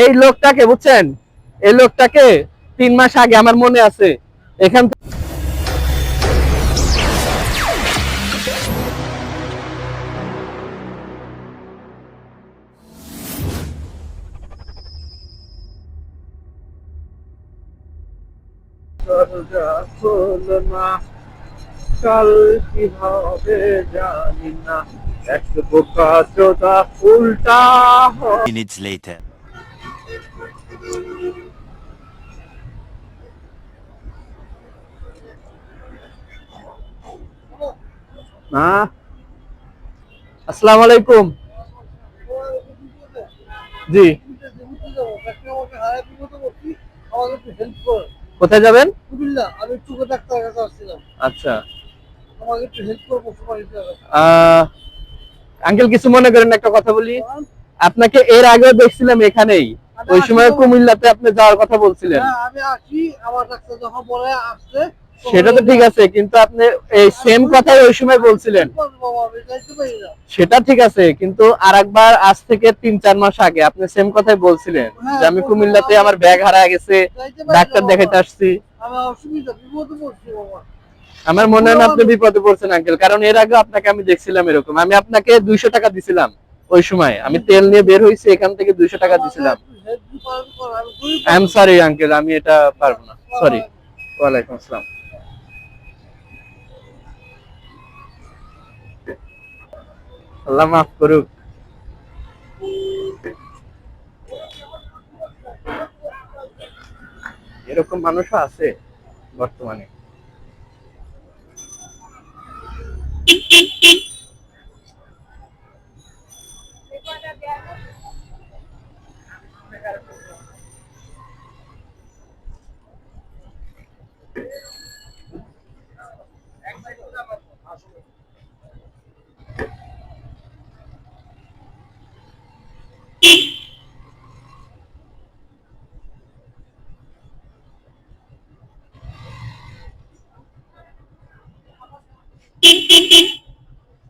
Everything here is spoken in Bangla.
এই লোকটাকে বুঝছেন, এই লোকটাকে 3 মাস আগে আমার মনে আছে এখান দরজা খোলো না, কাল কি হবে জানি না, এক বোকা চোদা উল্টা minutes later. না। আসসালামু আলাইকুম। জি, কোথায় যাবেন? আচ্ছা, আঙ্কেল কিছু মনে করেন না, একটা কথা বলি। আপনাকে এর আগেও দেখছিলাম এখানেই, ওই সময় কুমিল্লাতে আপনি যাওয়ার কথা বলছিলেন। আমি আসি, আমার ডাক্তার যখন বলে আসছে সেটা তো ঠিক আছে, কিন্তু আপনি এই সেম কথাই ওই সময় বলছিলেন। সেটা ঠিক আছে, কিন্তু আরেকবার আজ থেকে 3-4 মাস আগে আপনি সেম কথাই বলছিলেন যে আমি কুমিল্লাতে আমার ব্যাগ হারায় গেছে, ডাক্তার দেখাইতে আসছি। আমার মনে হয় না আপনি বিপদে পড়ছেন আঙ্কেল, কারণ এর আগে আপনাকে আমি দেখছিলাম এরকম। আমি আপনাকে 200 টাকা দিছিলাম ওই সময়, আমি তেল নিয়ে বের হইছি, এখান থেকে 200 টাকা দিছিলাম। আই এম সরি আঙ্কেল, আমি এটা পারবো না, সরি। ওয়ালাইকুম আসসালাম। আল্লাহ মাফ করুক। এরকম মানুষও আছে বর্তমানে।